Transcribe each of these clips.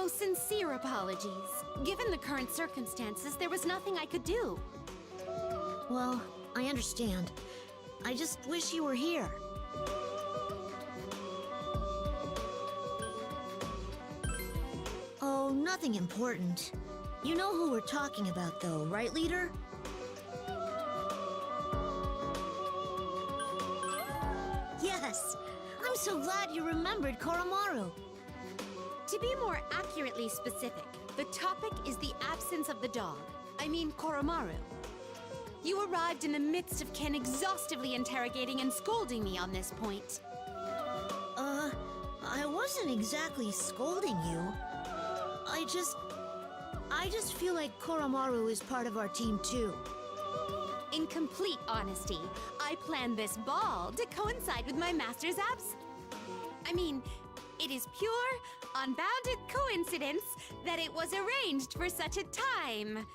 most sincere apologies. Given the current circumstances, there was nothing I could do. Well, I understand. I just wish you were here. Oh, nothing important. You know who we're talking about, though, right, Leader? Yes! I'm so glad you remembered Koromaru. To be more accurately specific, the topic is the absence of the dog. I mean, Koromaru. You arrived in the midst of Ken exhaustively interrogating and scolding me on this point. I wasn't exactly scolding you. I just feel like Koromaru is part of our team too. In complete honesty, I planned this ball to coincide with my master's absence. I mean, it is pure, unbounded coincidence that it was arranged for such a time.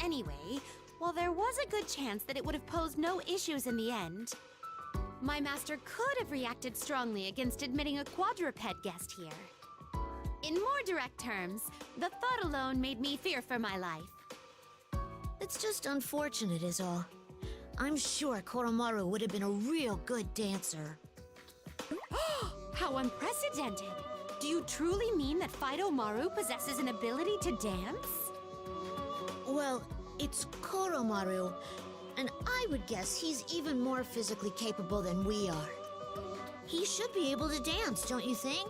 Anyway, while there was a good chance that it would have posed no issues in the end, my master could have reacted strongly against admitting a quadruped guest here. In more direct terms, the thought alone made me fear for my life. It's just unfortunate is all. I'm sure Koromaru would have been a real good dancer. How unprecedented! Do you truly mean that Fido Maru possesses an ability to dance? Well, it's Koromaru, and I would guess he's even more physically capable than we are. He should be able to dance, don't you think?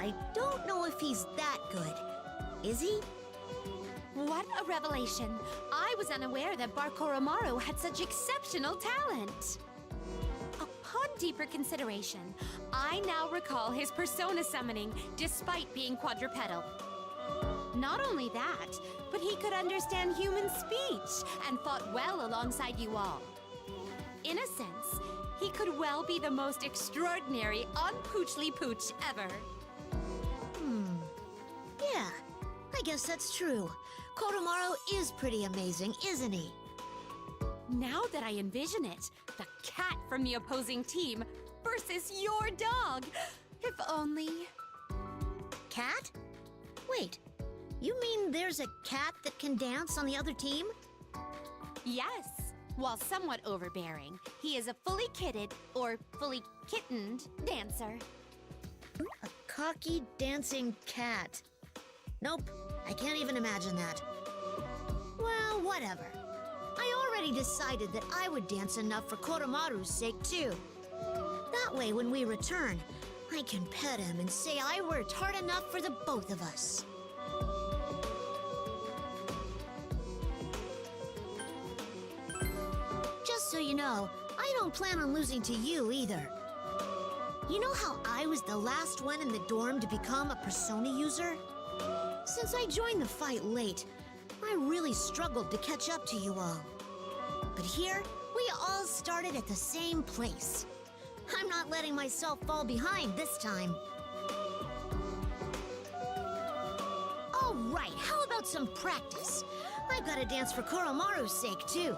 I don't know if he's that good. Is he? What a revelation! I was unaware that Bar Koromaru had such exceptional talent. Upon deeper consideration, I now recall his persona summoning despite being quadrupedal. Not only that, but he could understand human speech and fought well alongside you all. In a sense, he could well be the most extraordinary unpoochly pooch ever. Yeah, I guess that's true. Koromaru is pretty amazing, isn't he? Now that I envision it, the cat from the opposing team versus your dog. If only... Cat? Wait, you mean there's a cat that can dance on the other team? Yes. While somewhat overbearing, he is a fully kitted, or fully kittened, dancer. A cocky, dancing cat. Nope, I can't even imagine that. Well, whatever. I already decided that I would dance enough for Koromaru's sake, too. That way, when we return, I can pet him and say I worked hard enough for the both of us. Just so you know, I don't plan on losing to you either. You know how I was the last one in the dorm to become a persona user? Since I joined the fight late, I really struggled to catch up to you all. But here, we all started at the same place. I'm not letting myself fall behind this time. All right, how about some practice? I've got to dance for Koromaru's sake, too.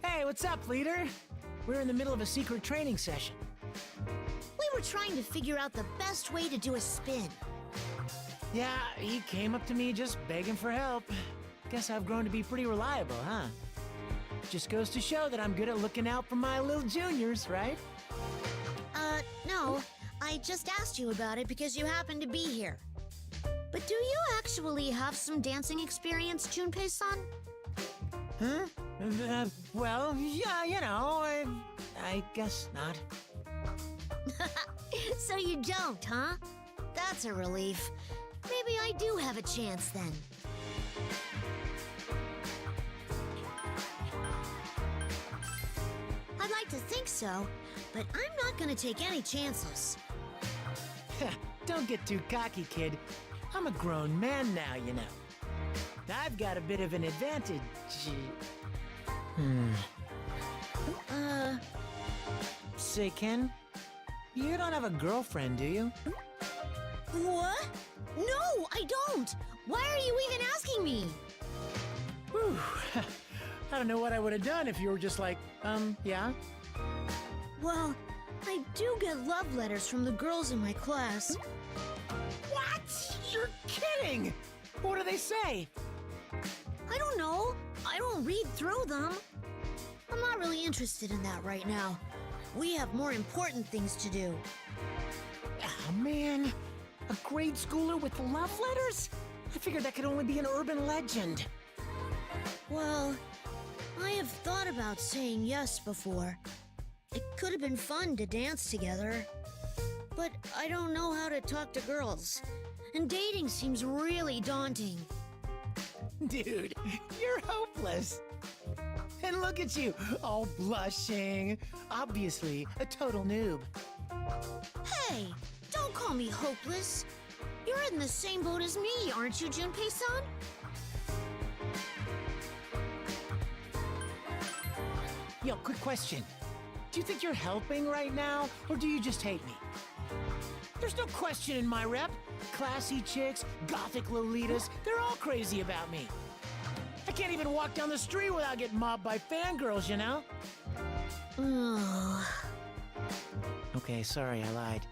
Hey, what's up, leader? We're in the middle of a secret training session. We were trying to figure out the best way to do a spin. Yeah, he came up to me just begging for help. Guess I've grown to be pretty reliable, huh? Just goes to show that I'm good at looking out for my little juniors, right? No. I just asked you about it because you happen to be here. But do you actually have some dancing experience, Junpei-san? Huh? Well, yeah, you know, I guess not. So you don't, huh? That's a relief. Maybe I do have a chance then. I'd like to think so, but I'm not gonna take any chances. Don't get too cocky, kid. I'm a grown man now, you know. I've got a bit of an advantage. Say, Ken, you don't have a girlfriend, do you? What? No, I don't. Why are you even asking me? Whew. I don't know what I would have done if you were just like, yeah? Well, I do get love letters from the girls in my class. What? You're kidding! What do they say? I don't know. I don't read through them. I'm not really interested in that right now. We have more important things to do. Oh, man. A grade schooler with love letters? I figured that could only be an urban legend. Well, I have thought about saying yes before. It could have been fun to dance together. But I don't know how to talk to girls. And dating seems really daunting. Dude, you're hopeless. And look at you, all blushing. Obviously, a total noob. Hey, don't call me hopeless. You're in the same boat as me, aren't you, Junpei-san? Yo, quick question. Do you think you're helping right now, or do you just hate me? There's no question in my rep. Classy chicks, gothic lolitas, they're all crazy about me. I can't even walk down the street without getting mobbed by fangirls, you know? Okay, sorry, I lied.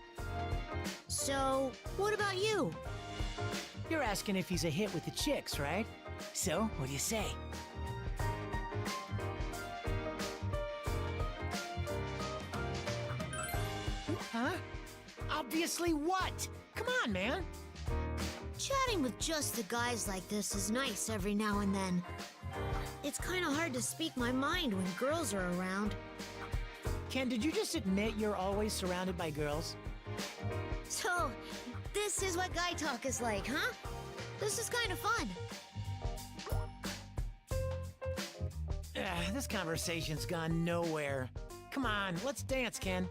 So, what about you? You're asking if he's a hit with the chicks, right? So, what do you say? Huh? Obviously what? Come on, man. Chatting with just the guys like this is nice every now and then. It's kind of hard to speak my mind when girls are around. Ken, did you just admit you're always surrounded by girls? So, this is what guy talk is like, huh? This is kind of fun. This conversation's gone nowhere. Come on, let's dance, Ken.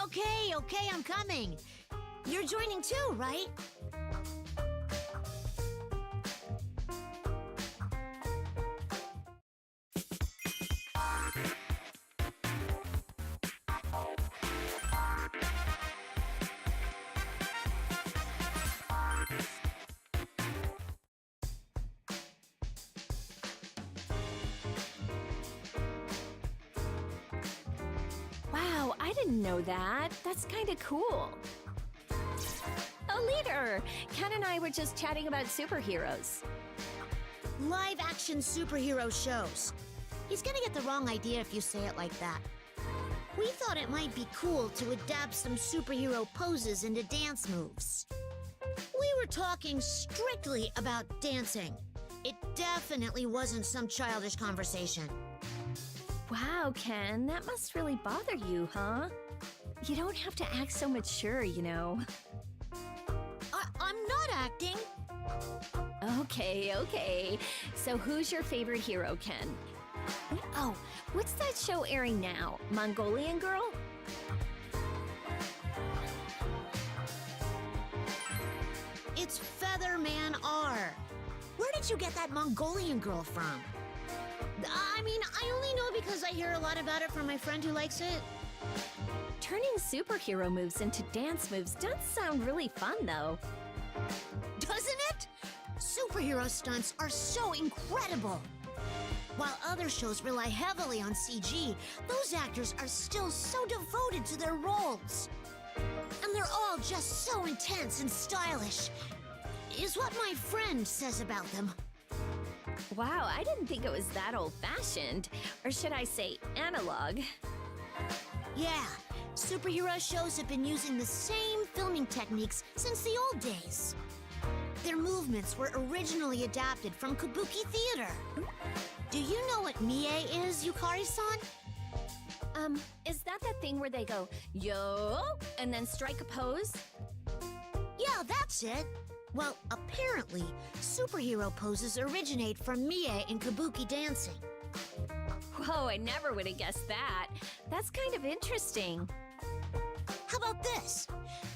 Okay, I'm coming. You're joining too, right? Wow, I didn't know that. That's kind of cool. Oh, leader! Ken and I were just chatting about superheroes. Live-action superhero shows. He's gonna get the wrong idea if you say it like that. We thought it might be cool to adapt some superhero poses into dance moves. We were talking strictly about dancing. It definitely wasn't some childish conversation. Wow, Ken, that must really bother you, huh? You don't have to act so mature, you know. I'm not acting. Okay. So who's your favorite hero, Ken? Oh, what's that show airing now? Mongolian Girl? It's Featherman R. Where did you get that Mongolian Girl from? I mean, I only know because I hear a lot about it from my friend who likes it. Turning superhero moves into dance moves does sound really fun, though. Doesn't it? Superhero stunts are so incredible. While other shows rely heavily on CG, those actors are still so devoted to their roles. And they're all just so intense and stylish, is what my friend says about them. Wow, I didn't think it was that old-fashioned. Or should I say analog? Yeah, superhero shows have been using the same filming techniques since the old days. Their movements were originally adapted from kabuki theater. Do you know what Mie is, Yukari-san? Is that thing where they go, yo, and then strike a pose? Yeah, that's it. Well, apparently, superhero poses originate from Mie in kabuki dancing. Whoa, I never would have guessed that. That's kind of interesting. How about this?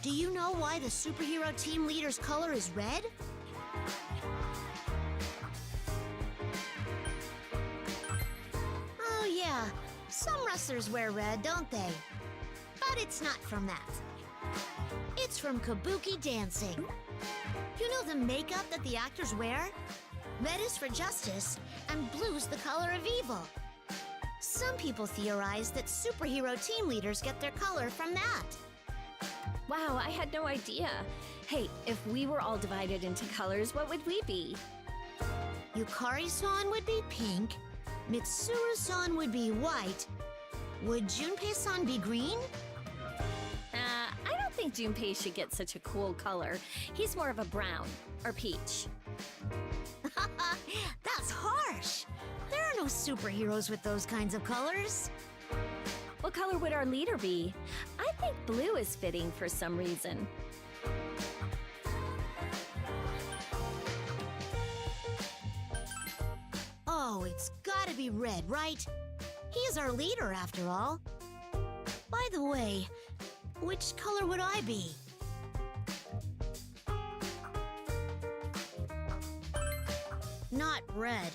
Do you know why the superhero team leader's color is red? Oh yeah, some wrestlers wear red, don't they? But it's not from that. It's from kabuki dancing. You know the makeup that the actors wear? Red is for justice, and blue's the color of evil. Some people theorize that superhero team leaders get their color from that. Wow, I had no idea. Hey, if we were all divided into colors, what would we be? Yukari-san would be pink, Mitsuru-san would be white. Would Junpei-san be green? I don't think Junpei should get such a cool color. He's more of a brown or peach. That's harsh. There are no superheroes with those kinds of colors. What color would our leader be? I think blue is fitting for some reason. Oh, it's gotta be red, right? He's our leader, after all. By the way, which color would I be? Not red.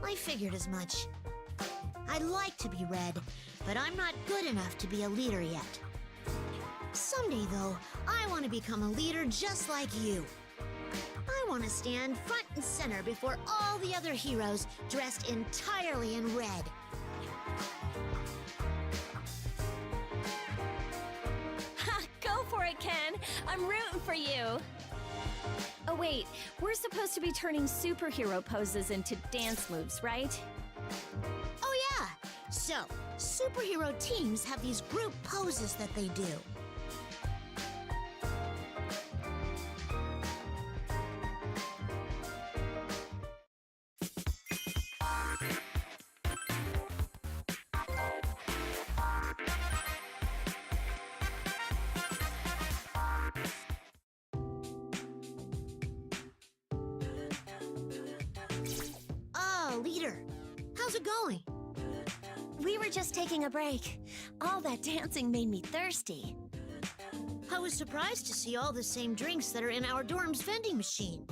I figured as much. I'd like to be red, but I'm not good enough to be a leader yet. Someday, though, I want to become a leader just like you. I want to stand front and center before all the other heroes dressed entirely in red. Ha! Go for it, Ken! I'm rooting for you! Oh wait, we're supposed to be turning superhero poses into dance moves, right? Oh yeah! So, superhero teams have these group poses that they do. Leader, how's it going? We were just taking a break. All that dancing made me thirsty. I was surprised to see all the same drinks that are in our dorm's vending machine.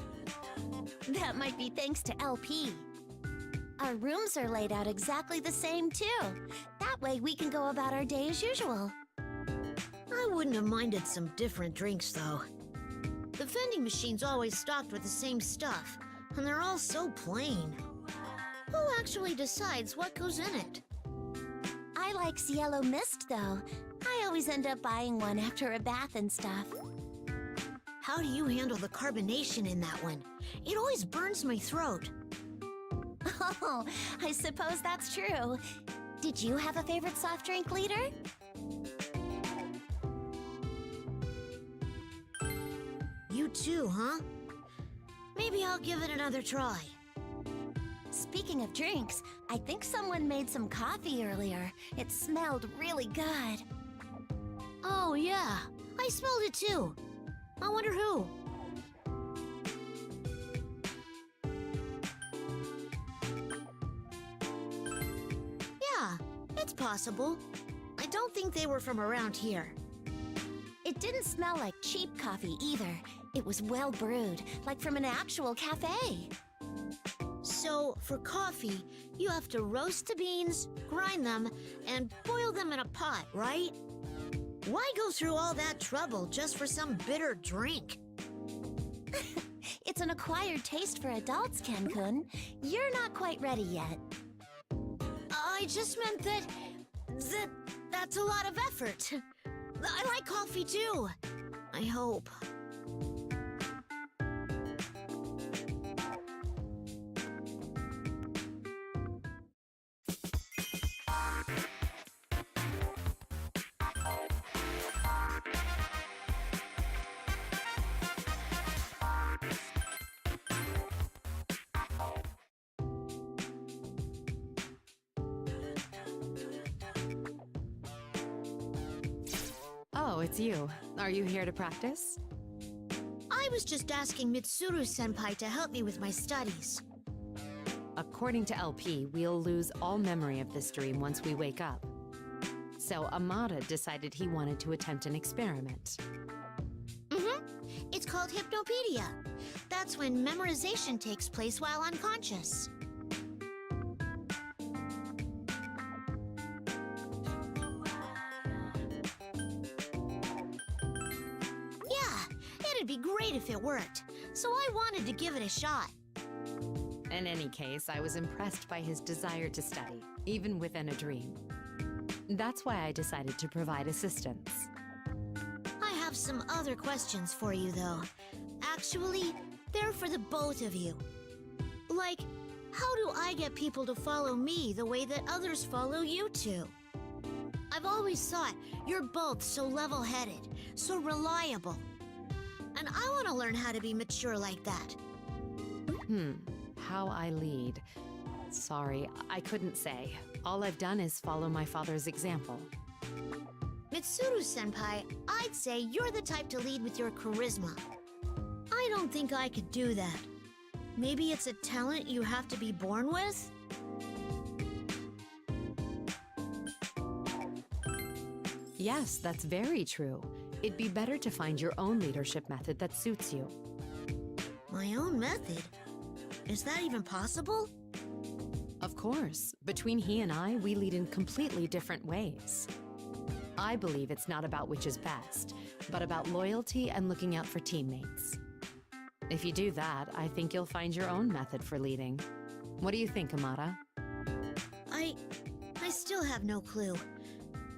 That might be thanks to LP. Our rooms are laid out exactly the same, too. That way we can go about our day as usual. I wouldn't have minded some different drinks, though. The vending machine's always stocked with the same stuff, and they're all so plain. Who actually decides what goes in it? I like Cielo Mist, though. I always end up buying one after a bath and stuff. How do you handle the carbonation in that one? It always burns my throat. Oh, I suppose that's true. Did you have a favorite soft drink, leader? You too, huh? Maybe I'll give it another try. Speaking of drinks, I think someone made some coffee earlier. It smelled really good. Oh, yeah. I smelled it too. I wonder who. Yeah, it's possible. I don't think they were from around here. It didn't smell like cheap coffee either. It was well brewed, like from an actual cafe. So, for coffee, you have to roast the beans, grind them, and boil them in a pot, right? Why go through all that trouble just for some bitter drink? It's an acquired taste for adults, Ken-kun. You're not quite ready yet. I just meant that's a lot of effort. I like coffee too. I hope. Oh, it's you. Are you here to practice? I was just asking Mitsuru-senpai to help me with my studies. According to LP, we'll lose all memory of this dream once we wake up. So Amada decided he wanted to attempt an experiment. called hypnopedia. That's when memorization takes place while unconscious. Yeah, it'd be great if it worked, so I wanted to give it a shot. In any case, I was impressed by his desire to study, even within a dream. That's why I decided to provide assistance. I have some other questions for you, though. Actually, they're for the both of you. Like, how do I get people to follow me the way that others follow you two? I've always thought you're both so level-headed, so reliable. And I want to learn how to be mature like that. How I lead. Sorry, I couldn't say. All I've done is follow my father's example. Mitsuru-senpai, I'd say you're the type to lead with your charisma. I don't think I could do that. Maybe it's a talent you have to be born with? Yes, that's very true. It'd be better to find your own leadership method that suits you. My own method? Is that even possible? Of course. Between he and I, we lead in completely different ways. I believe it's not about which is best, but about loyalty and looking out for teammates. If you do that, I think you'll find your own method for leading. What do you think, Amada? I still have no clue.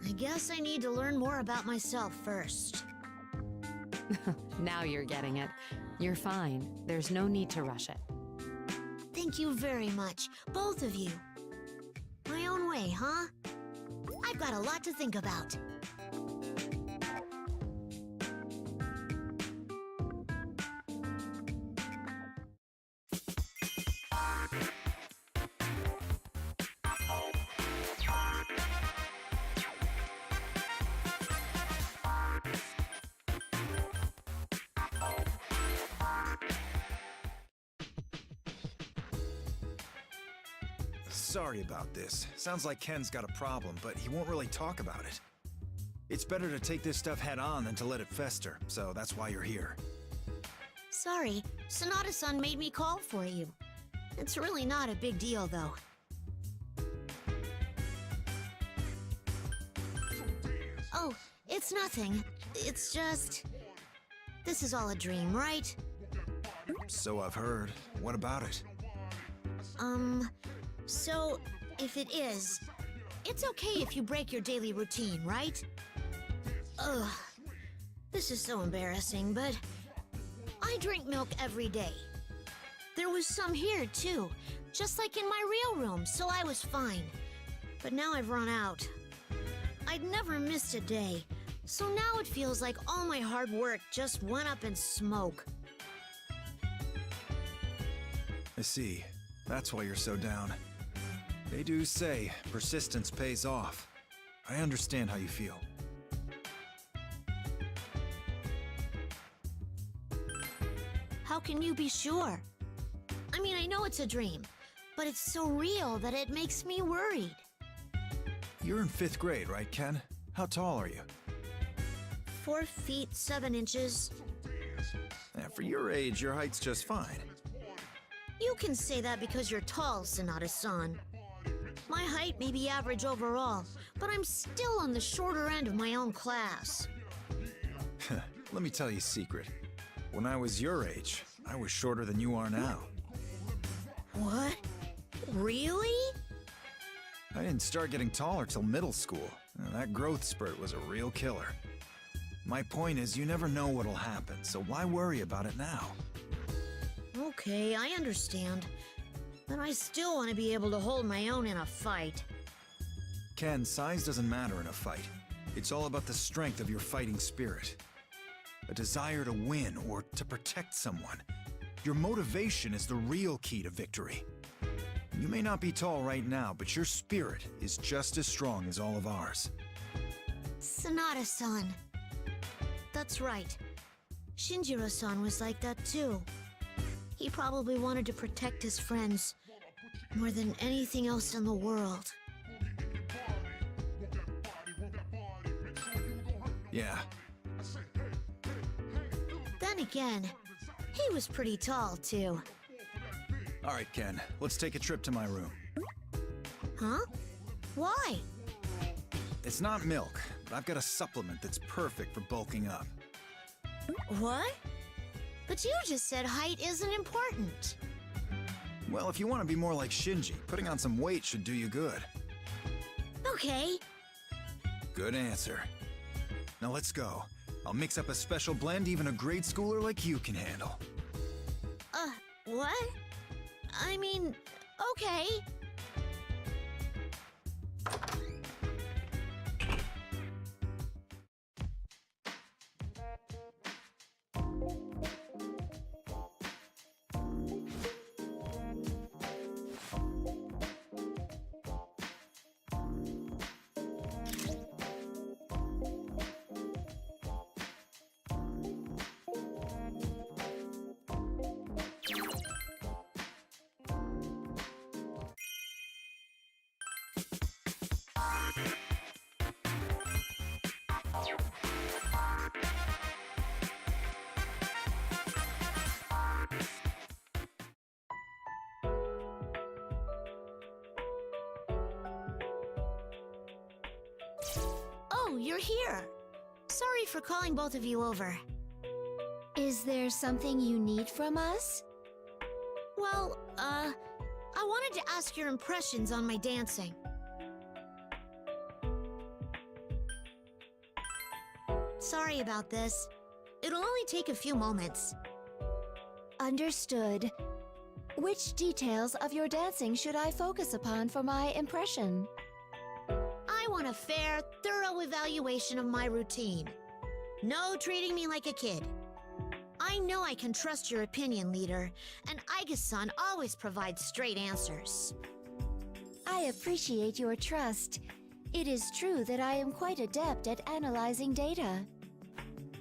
I guess I need to learn more about myself first. Now you're getting it. You're fine. There's no need to rush it. Thank you very much, both of you. My own way, huh? I've got a lot to think about. Sorry about this. Sounds like Ken's got a problem, but he won't really talk about it. It's better to take this stuff head on than to let it fester, so that's why you're here. Sorry, Sonata-san made me call for you. It's really not a big deal, though. Oh, it's nothing. It's just... This is all a dream, right? So I've heard. What about it? So, if it is, it's okay if you break your daily routine, right? Ugh, this is so embarrassing, but I drink milk every day. There was some here, too, just like in my real room, so I was fine. But now I've run out. I'd never missed a day, so now it feels like all my hard work just went up in smoke. I see. That's why you're so down. They do say persistence pays off. I understand how you feel. How can you be sure? I mean, I know it's a dream, but it's so real that it makes me worried. You're in 5th grade, right, Ken? How tall are you? 4 feet 7 inches. For your age, your height's just fine. You can say that because you're tall, Sonata-san. My height may be average overall, but I'm still on the shorter end of my own class. Let me tell you a secret. When I was your age, I was shorter than you are now. What? Really? I didn't start getting taller till middle school. That growth spurt was a real killer. My point is, you never know what'll happen, so why worry about it now? Okay, I understand. But I still want to be able to hold my own in a fight. Ken, size doesn't matter in a fight. It's all about the strength of your fighting spirit. A desire to win or to protect someone. Your motivation is the real key to victory. You may not be tall right now, but your spirit is just as strong as all of ours. Sonata-san. That's right. Shinjiro-san was like that too. He probably wanted to protect his friends more than anything else in the world. Yeah. Then again, he was pretty tall, too. All right, Ken, let's take a trip to my room. Huh? Why? It's not milk, but I've got a supplement that's perfect for bulking up. What? But you just said height isn't important. Well, if you want to be more like Shinji, putting on some weight should do you good. Okay. Good answer. Now let's go. I'll mix up a special blend even a grade schooler like you can handle. What? I mean, okay. Oh, you're here. Sorry for calling both of you over. Is there something you need from us? Well, I wanted to ask your impressions on my dancing. Sorry about this. It'll only take a few moments. Understood. Which details of your dancing should I focus upon for my impression? I want a fair, thorough evaluation of my routine. No treating me like a kid. I know I can trust your opinion, leader, and Aiga-san always provides straight answers. I appreciate your trust. It is true that I am quite adept at analyzing data.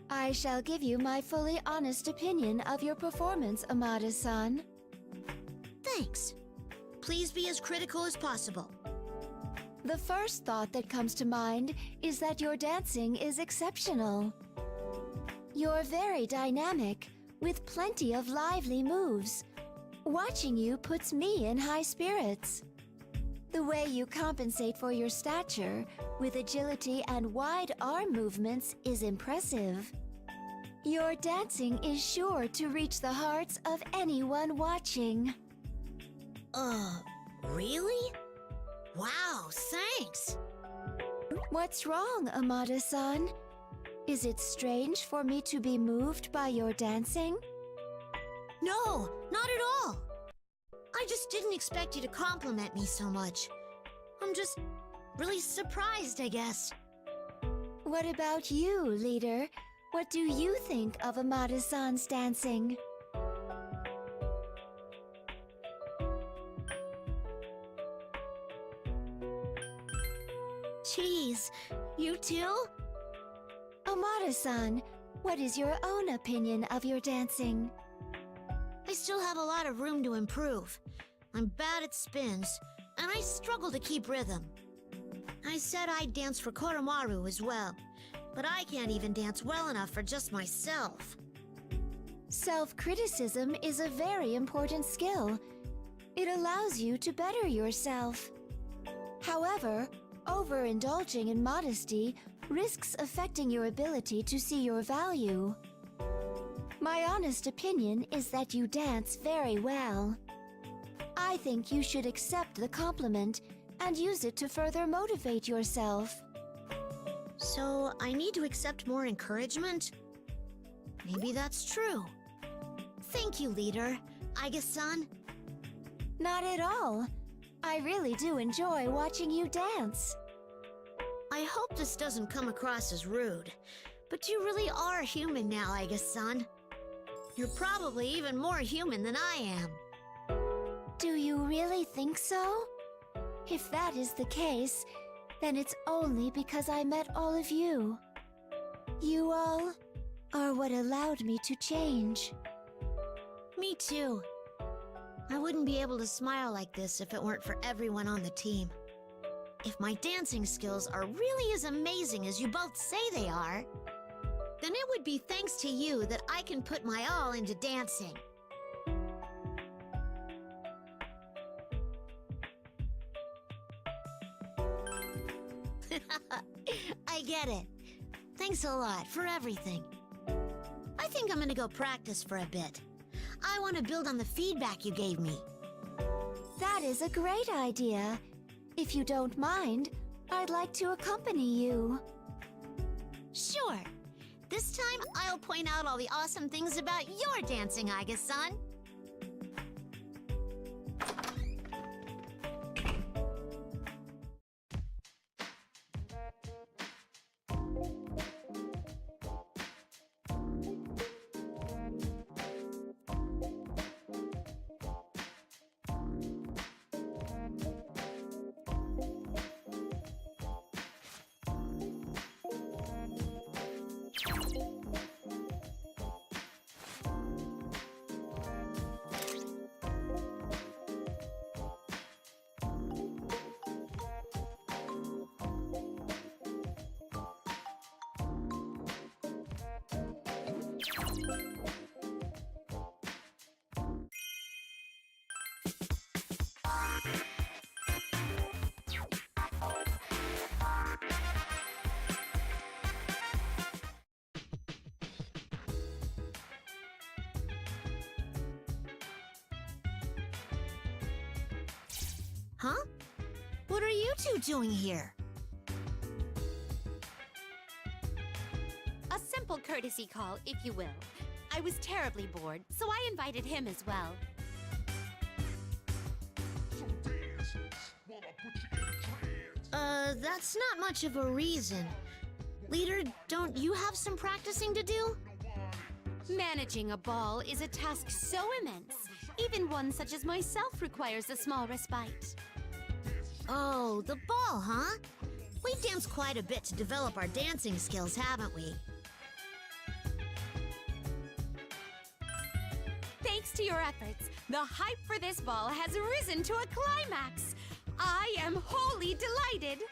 I shall give you my fully honest opinion of your performance, Amada-san. Thanks. Please be as critical as possible. The first thought that comes to mind is that your dancing is exceptional. You're very dynamic, with plenty of lively moves. Watching you puts me in high spirits. The way you compensate for your stature with agility and wide arm movements is impressive. Your dancing is sure to reach the hearts of anyone watching. Really? Wow, thanks! What's wrong, Amada-san? Is it strange for me to be moved by your dancing? No, not at all! I just didn't expect you to compliment me so much. I'm just really surprised, I guess. What about you, leader? What do you think of Amada-san's dancing? Jeez, you too? Amada-san, what is your own opinion of your dancing? I still have a lot of room to improve. I'm bad at spins, and I struggle to keep rhythm. I said I'd dance for Koromaru as well, but I can't even dance well enough for just myself. Self-criticism is a very important skill. It allows you to better yourself. However, overindulging in modesty risks affecting your ability to see your value. My honest opinion is that you dance very well. I think you should accept the compliment and use it to further motivate yourself. So I need to accept more encouragement? Maybe that's true. Thank you, leader. Aiga-san. Not at all. I really do enjoy watching you dance. I hope this doesn't come across as rude, but you really are human now, Aiga-san. You're probably even more human than I am. Do you really think so? If that is the case, then it's only because I met all of you. You all are what allowed me to change. Me too. I wouldn't be able to smile like this if it weren't for everyone on the team. If my dancing skills are really as amazing as you both say they are, then it would be thanks to you that I can put my all into dancing. I get it. Thanks a lot for everything. I think I'm gonna go practice for a bit. I want to build on the feedback you gave me. That is a great idea. If you don't mind, I'd like to accompany you. Sure. This time, I'll point out all the awesome things about your dancing, Aiga-san. Huh? What are you two doing here? A simple courtesy call, if you will. I was terribly bored, so I invited him as well. That's not much of a reason. Leader, don't you have some practicing to do? Managing a ball is a task so immense. Even one such as myself requires a small respite. Oh, the ball, huh? We've danced quite a bit to develop our dancing skills, haven't we? Thanks to your efforts, the hype for this ball has risen to a climax. I am wholly delighted.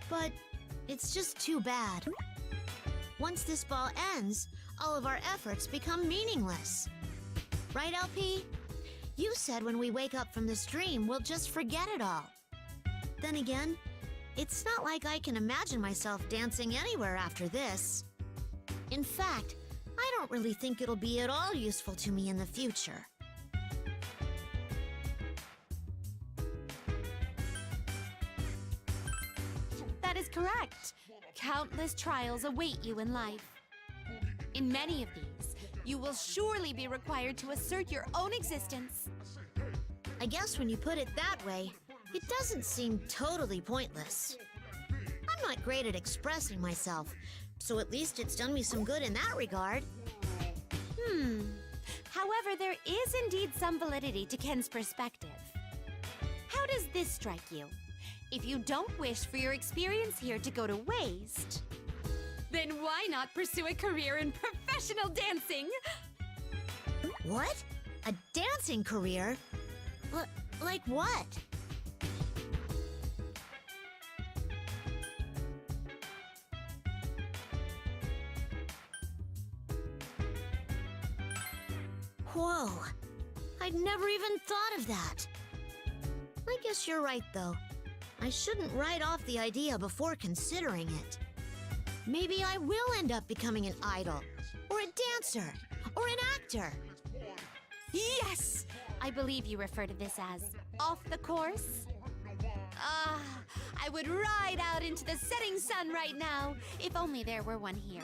But it's just too bad. Once this ball ends, all of our efforts become meaningless. Right, LP? You said when we wake up from this dream, we'll just forget it all. Then again, it's not like I can imagine myself dancing anywhere after this. In fact, I don't really think it'll be at all useful to me in the future. That is correct. Countless trials await you in life. In many of these, you will surely be required to assert your own existence. I guess when you put it that way, it doesn't seem totally pointless. I'm not great at expressing myself, so at least it's done me some good in that regard. However, there is indeed some validity to Ken's perspective. How does this strike you? If you don't wish for your experience here to go to waste, then why not pursue a career in professional dancing? What? A dancing career? Like what? Whoa, I'd never even thought of that. I guess you're right, though. I shouldn't write off the idea before considering it. Maybe I will end up becoming an idol, or a dancer, or an actor. Yes! I believe you refer to this as off the course. I would ride out into the setting sun right now, if only there were one here.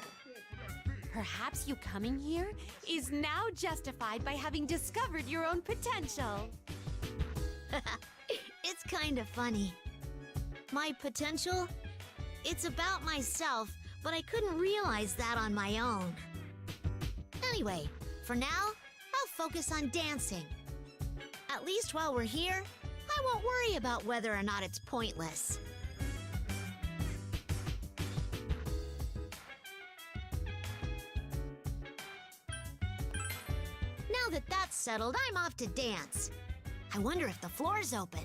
Perhaps you coming here is now justified by having discovered your own potential. It's kind of funny. My potential? It's about myself, but I couldn't realize that on my own. Anyway, for now, I'll focus on dancing. At least while we're here, I won't worry about whether or not it's pointless. Now that that's settled, I'm off to dance. I wonder if the floor's open.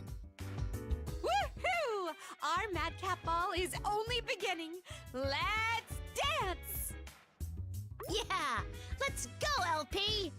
Woohoo! Our madcap ball is only beginning. Let's dance! Yeah! Let's go, LP!